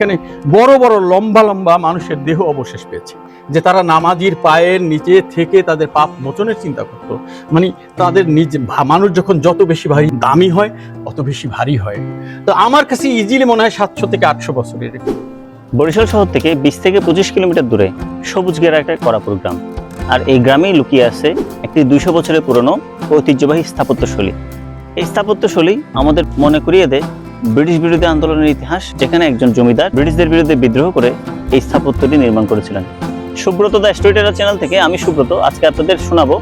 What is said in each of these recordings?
এখানে বড় বড় লম্বা লম্বা মানুষের দেহ অবশেষ পেয়েছে, যে তারা নামাজির পায়ের নিচে থেকে তাদের পাপ মোচনের চিন্তা করত। মানে তাদের মানুষ যখন যত বেশি ভারী দামি হয় অত বেশি ভারী হয়। তো আমার কাছে ইজিলি মনে হয় 700 থেকে 800 বছরের। বরিশাল শহর থেকে 20 থেকে 25 কিলোমিটার দূরে সবুজ ঘেরা একটা করাপুর গ্রাম, আর এই গ্রামেই লুকিয়ে আছে একটি 200 বছরের পুরনো ঐতিহ্যবাহী স্থাপত্যশৈলী। এই স্থাপত্যশৈলী আমাদের মনে করিয়ে দেয় ব্রিটিশ বিরোধী আন্দোলনের ইতিহাস, যেখানে একজন জমিদার ব্রিটিশদের বিরুদ্ধে বিদ্রোহ করে এই স্থাপত্যটি নির্মাণ করেছিলেন। সুব্রত দা স্টোরিটেলার চ্যানেল থেকে আমি সুব্রত আজকে আপনাদের শোনাবো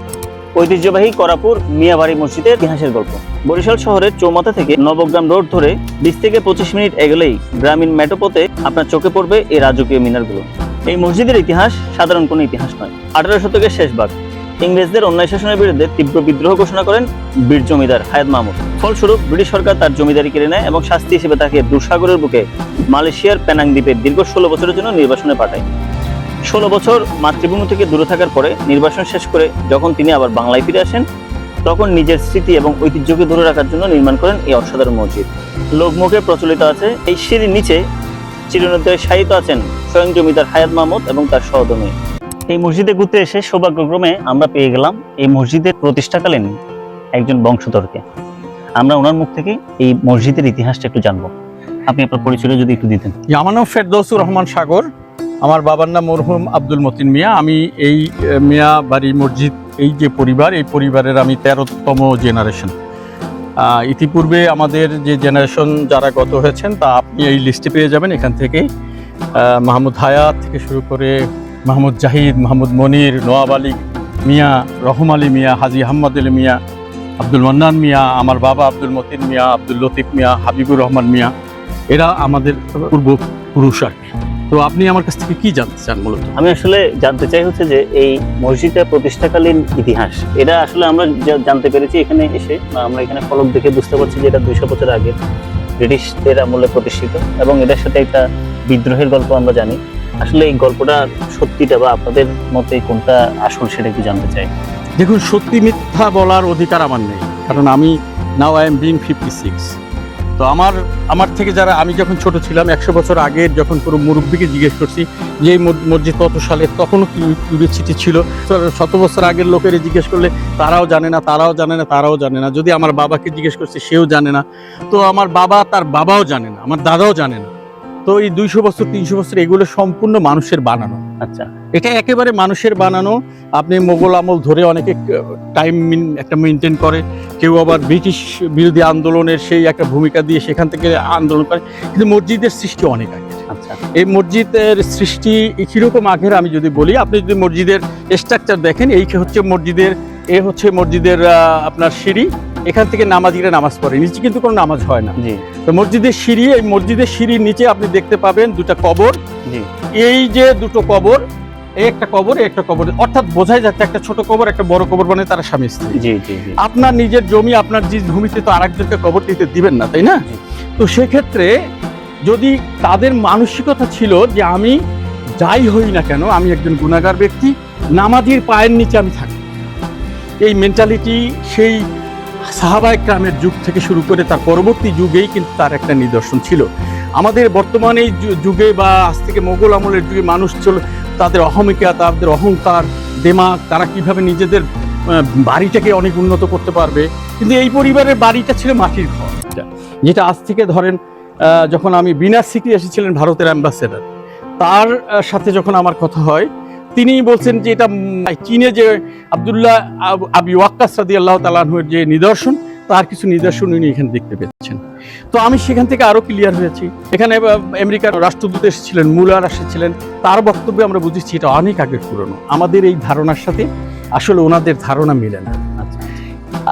ঐতিহ্যবাহী করাপুর মিয়াবাড়ি মসজিদের ইতিহাসের গল্প। বরিশাল শহরের চৌমাথা থেকে নবগ্রাম রোড ধরে 20 থেকে 25 মিনিট এগোলেই গ্রামীণ মেটোপথে আপনার চোখে পড়বে এই রাজকীয় মিনারগুলো। এই মসজিদের ইতিহাস সাধারণ কোনো ইতিহাস নয়। 18 শতকের শেষ ভাগ ইংরেজদের অন্যায় শাসনের বিরুদ্ধে তীব্র বিদ্রোহ ঘোষণা করেন বীর জমিদার হায়াত মাহমুদ। ফলস্বরূপ ব্রিটিশ সরকার তার জমিদারি কেড়ে নেয় এবং শাস্তি হিসেবে তাকে দুঃসাগরের বুকে মালয়েশিয়ার পেনাং দ্বীপে দীর্ঘ 16 বছরের জন্য নির্বাসনে পাঠায়। 16 বছর মাতৃভূমি থেকে দূরে থাকার পরে নির্বাসন শেষ করে যখন তিনি আবার বাংলায় ফিরে আসেন, তখন নিজের স্মৃতি এবং ঐতিহ্যকে ধরে রাখার জন্য নির্মাণ করেন এই অসাধারণ মসজিদ। লোকমুখে প্রচলিত আছে এই সিঁড়ির নিচে চিরনিদ্রায় শায়িত আছেন স্বয়ং জমিদার হায়াত মাহমুদ এবং তার সহধর্মী। এই মসজিদে ঘুরতে এসে সৌভাগ্যক্রমে আমরা পেয়ে গেলাম এই মসজিদের প্রতিষ্ঠাকালীন একজন বংশধরকে। আমরা ওনার মুখ থেকে এই মসজিদের ইতিহাসটা একটু জানবো। আপনি আপনার পরিচয় যদি একটু দিতেন। আমার নাম ফেরদৌসুর রহমান সাগর, আমার বাবার নাম মরহুম আব্দুল মতিন মিয়া। আমি এই মিয়া বাড়ি মসজিদ, এই যে পরিবার, এই পরিবারের আমি 13তম জেনারেশন। ইতিপূর্বে আমাদের যে জেনারেশন যারা গত হয়েছেন তা আপনি এই লিস্টে পেয়ে যাবেন। এখান থেকে মাহমুদ হায়াত থেকে শুরু করে মাহমুদ জাহিদ, মাহমুদ মনির, নওয়াব আলী মিয়া, রহম আলী মিয়া, হাজি আহমদ আলী মিয়া, আব্দুল মান্নান মিয়া, আমার বাবা আব্দুল মতিন মিয়া, আব্দুল লতিফ মিয়া, হাবিবুর রহমান মিয়া, এরা আমাদের পূর্বপুরুষ আর কি। তো আপনি আমার কাছ থেকে কি জানতে চান? মূলত আমি আসলে জানতে চাই হচ্ছে যে এই মসজিদটা প্রতিষ্ঠাকালীন ইতিহাস, এটা আসলে আমরা জানতে পেরেছি এখানে এসে, আমরা এখানে ফলক দেখে বুঝতে পারছি যে এটা 200 বছর আগে ব্রিটিশদের আমলে প্রতিষ্ঠিত, এবং এটার সাথে একটা বিদ্রোহের গল্প আমরা জানি। আসলে এই গল্পটা সত্যিটা বা আপনাদের মতে কোনটা আসল সেটা একটু জানতে চাই। দেখুন, সত্যি মিথ্যা বলার অধিকার আমার নেই, কারণ আমি নাও আই এম বিং 56। তো আমার থেকে যারা, আমি যখন ছোট ছিলাম 100 বছর আগের, যখন পুরো মুরব্বীকে জিজ্ঞেস করছি যে এই মসজিদ কত সালে, তখনও কিউরিওসিটি ছিল। 100 বছর আগের লোকের জিজ্ঞেস করলে তারাও জানে না, তারাও জানে না, তারাও জানে না। যদি আমার বাবাকে জিজ্ঞেস করছে সেও জানে না, তো আমার বাবা তার বাবাও জানে না, আমার দাদাও জানে না। তো এই 200 বছর 300 বছর এগুলো সম্পূর্ণ মানুষের বানানো। আচ্ছা, এটা একেবারে মানুষের বানানো। আপনি মোগল আমল ধরে অনেকে টাইম একটা মেনটেন করে, কেউ আবার ব্রিটিশ বিরোধী আন্দোলনের সেই একটা ভূমিকা দিয়ে সেখান থেকে আন্দোলন করে, কিন্তু মসজিদের সৃষ্টি অনেক আগে। আচ্ছা, এই মসজিদের সৃষ্টি কিরকম আগের আমি যদি বলি, আপনি যদি মসজিদের স্ট্রাকচার দেখেন, এই হচ্ছে মসজিদের আপনার সিঁড়ি, এখান থেকে নামাজিরা নামাজ পড়ে, নিচে কিন্তু কোনো নামাজ হয় না। তো মসজিদের সিঁড়ি, এই মসজিদের সিঁড়ির নিচে আপনি দেখতে পাবেন দুটা কবর। এই যে দুটো কবর, একটা কবর একটা কবর, অর্থাৎ বোঝাই যাচ্ছে একটা ছোট কবর একটা বড় কবর, মানে তারা স্বামী স্ত্রী। আপনার নিজের জমি, আপনার যে ভূমিতে তো আরেকজনকে কবর দিতে দিবেন না, তাই না? তো সেক্ষেত্রে যদি তাদের মানসিকতা ছিল যে আমি যাই হই না কেন, আমি একজন গুনাহগার ব্যক্তি, নামাজির পায়ের নিচে আমি থাকি, এই মেন্টালিটি সেই সাহাবায়ে কেরামের যুগ থেকে শুরু করে তার পরবর্তী যুগেই কিন্তু তার একটা নিদর্শন ছিল। আমাদের বর্তমানে এই যুগে বা আজ থেকে মোগল আমলের যুগে মানুষ ছিল, তাদের অহমিকা, তাদের অহংকার, দেমাগ, তারা কিভাবে নিজেদের বাড়িটাকে অনেক উন্নত করতে পারবে। কিন্তু এই পরিবারের বাড়িটা ছিল মাটির ঘর, যেটা আজ থেকে ধরেন, যখন আমি বিনার সিকরি এসেছিলেন ভারতের অ্যাম্বাসেডার, তার সাথে যখন আমার কথা হয়, তিনি বলছেন যে এটা চীনে যে আব্দুল্লাহ আবি ওয়াক্কাস রাদিয়াল্লাহু তাআলা আনহুর যে নিদর্শন, তার কিছু নিদর্শন উনি এখানে দেখতে পেয়েছেন। তো আমি সেখান থেকে আরো ক্লিয়ার হয়েছি। এখানে আমেরিকার রাষ্ট্রদূত এসেছিলেন, মুলার এসেছিলেন, তার বক্তব্যে আমরা বুঝেছি এটা অনেক আগের পুরনো। আমাদের এই ধারণার সাথে আসলে ওনাদের ধারণা মিলে না।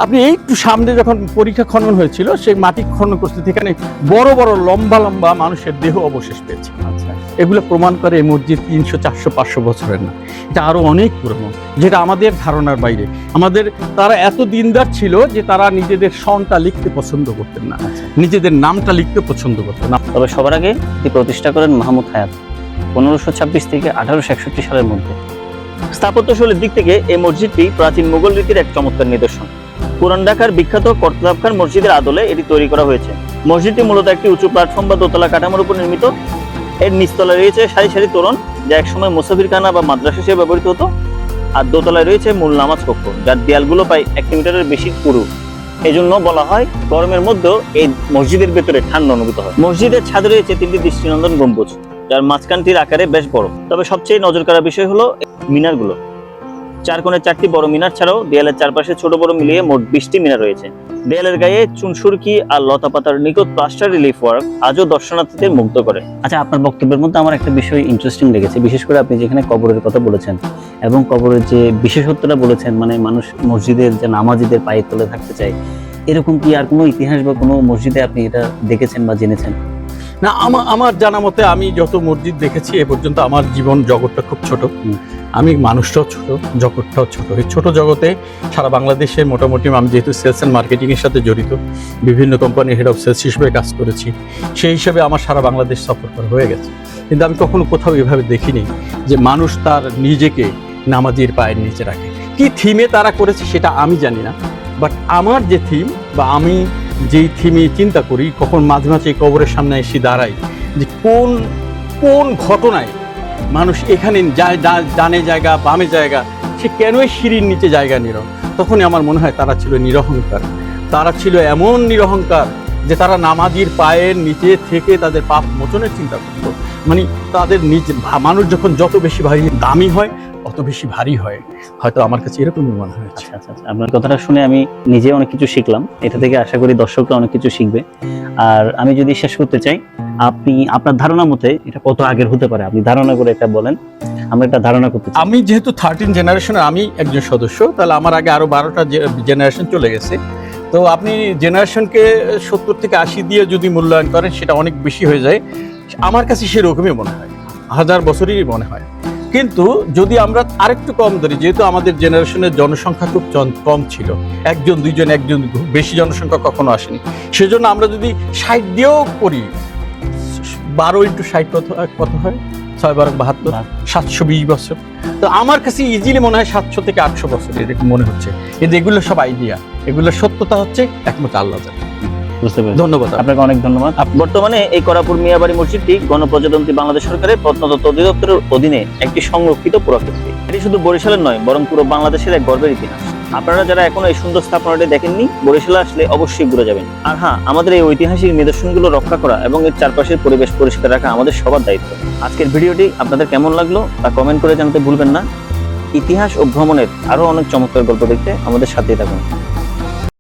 আপনি একটু সামনে যখন পরীক্ষা খনন হয়েছিল, সেই মাটি খনন করতে এখানে বড় বড় লম্বা লম্বা মানুষের দেহ অবশেষ পেয়েছে। এগুলো প্রমাণ করে এই মসজিদ 300 400 500 বছরের না, এটা আরো অনেক পুরনো, যেটা আমাদের ধারণার বাইরে। তারা এত দিনদার ছিল যে তারা নিজেদের সনটা লিখতে পছন্দ করতেন না, নিজেদের নামটা লিখতে পছন্দ করতেন না। তবে সবার আগে এটি প্রতিষ্ঠা করেন মাহমুদ হায়াত 1526 থেকে 1861 সালের মধ্যে। স্থাপত্যশৈলীর দিক থেকে এই মসজিদটি প্রাচীন মুঘল রীতির এক চমৎকার নিদর্শন। পুরান ঢাকার বিখ্যাত কর্তাব খান মসজিদের আদলে এটি তৈরি করা হয়েছে। মসজিদটি মূলত একটি উঁচু প্ল্যাটফর্ম বা দোতলা কাঠামোর উপর নির্মিত। এর নিচতলায় রয়েছে সারি সারি তোরণ, যা একসময় মুসাফিরখানা বা মাদ্রাসা হিসেবে ব্যবহৃত হতো। আর দোতলায় রয়েছে মূল নামাজ কক্ষ, যার দেয়ালগুলো প্রায় 1 মিটারের বেশি পুরু। এই জন্য বলা হয় গরমের মধ্যেও এই মসজিদের ভেতরে ঠান্ডা অনুভূত হয়। মসজিদের ছাদে রয়েছে 3টি দৃষ্টিনন্দন গম্বুজ, যার মাঝখানটির আকারে বেশ বড়। তবে সবচেয়ে নজর কাড়া বিষয় হলো মিনারগুলো। 4 কোণে 4টি বড় মিনার ছাড়াও দেয়ালের চারপাশে ছোট বড় মিলিয়ে মোট 20টি মিনার রয়েছে। দেয়ালের গায়ে চুনসুরকি আর লতাপাতার নিখুঁত প্লাস্টার রিলিফ ওয়ার্ক আজও দর্শনার্থীদের মুগ্ধ করে। আচ্ছা, আপনার বক্তব্যের মধ্যে আমার একটা বিষয় ইন্টারেস্টিং লেগেছে, বিশেষ করে আপনি যেখানে কবরের কথা বলেছেন এবং কবরের যে বিশেষত্বটা বলেছেন, মানে মানুষ মসজিদের যে নামাজিদের পায়ের তলে থাকতে চায়, এরকম কি আর কোনো ইতিহাস বা কোনো মসজিদে আপনি এটা দেখেছেন বা জেনেছেন? না, আমার জানা মতে আমি যত মসজিদ দেখেছি এ পর্যন্ত, আমার জীবন জগৎটা খুব ছোট। আমি মানুষটাও ছোট, জগৎটাও ছোট। এই ছোট জগতে সারা বাংলাদেশে মোটামুটি আমি যেহেতু সেলস অ্যান্ড মার্কেটিংয়ের সাথে জড়িত, বিভিন্ন কোম্পানির হেড অফ সেলস হিসেবে কাজ করেছি, সেই হিসেবে আমার সারা বাংলাদেশ সফর করা হয়ে গেছে। কিন্তু আমি কখনো কোথাও এভাবে দেখিনি যে মানুষ তার নিজেকে নামাজির পায়ের নিচে রাখে। কি থিমে তারা করেছে সেটা আমি জানি না, বাট আমার যে থিম বা আমি যেই থিমে চিন্তা করি, কখন মাঝে মাঝে এই কবরের সামনে এসে দাঁড়াই যে কোন ঘটনায় মানুষ এখানে যায়, ডানে জায়গা বামে জায়গা, সে কেন সিঁড়ির নিচে জায়গা নিল, তখনই আমার মনে হয় তারা ছিল নিরহংকার। তারা ছিল এমন নিরহংকার যে তারা নামাজির পায়ের নিচে থেকে তাদের পাপ মোচনের চিন্তা করত। মানে তাদের মানুষ যখন যত বেশি ভারী দামি হয় অত বেশি ভারী হয়, হয়তো আমার কাছে এরকমই মনে হয়েছে। আচ্ছা, আপনার কথাটা শুনে আমি নিজে অনেক কিছু শিখলাম। এটা থেকে আশা করি দর্শকরা অনেক কিছু শিখবে। আর আমি যদি শেষ করতে চাই, আপনি আপনার ধারণা মতে এটা কত আগের হতে পারে, আপনি ধারণা করে এটা বলেন, আমরা একটা ধারণা করতে চাই। আমি যেহেতু 13 জেনারেশনের আমি একজন সদস্য, তাহলে আমার আগে আরো 12টা জেনারেশন চলে গেছে। তো আপনি জেনারেশনকে 70 থেকে 80 দিয়ে যদি মূল্যায়ন করেন সেটা অনেক বেশি হয়ে যায়। আমার কাছে সেরকমই মনে হয়, 1000 বছরই মনে হয়। কিন্তু যদি আমরা আরেকটু কম ধরি, যেহেতু আমাদের জেনারেশনের জনসংখ্যা খুব কম ছিল, 1 2 জন, বেশি জনসংখ্যা কখনো আসেনি, সেজন্য আমরা যদি 60 দিয়েও করি, 12 × 60 কত হয়? 6 × 12 = 720 বছর। তো আমার কাছে ইজিলি মনে হয় 700 থেকে 800 বছর এরকম মনে হচ্ছে। কিন্তু এগুলো সব আইডিয়া, এগুলোর সত্যতা হচ্ছে একমাত্র আল্লাহ জানে। বুঝতে পেরেছি, ধন্যবাদ আপনাকে, অনেক ধন্যবাদ। বর্তমানে এই করাপুর মিয়াবাড়ি মসজিদটি গণপ্রজাতন্ত্রী বাংলাদেশ সরকারের প্রত্নতত্ত্ব অধিদপ্তরের অধীনে একটি সংরক্ষিত পুরাকীর্তি। এটি শুধু বরিশালের নয়, বরং পুরো বাংলাদেশের এক গর্বের ইতিহাস। আপনারা যারা এখনো এই সুন্দর স্থাপনাটি দেখেননি, বরিশালে আসলে অবশ্যই ঘুরে যাবেন। আর হ্যাঁ, আমাদের এই ঐতিহাসিক নিদর্শনগুলো রক্ষা করা এবং এর চারপাশের পরিবেশ পরিষ্কার রাখা আমাদের সবার দায়িত্ব। আজকের ভিডিওটি আপনাদের কেমন লাগলো তা কমেন্ট করে জানাতে ভুলবেন না। ইতিহাস ও ভ্রমণের আরো অনেক চমৎকার গল্প দেখতে আমাদের সাথেই থাকুন।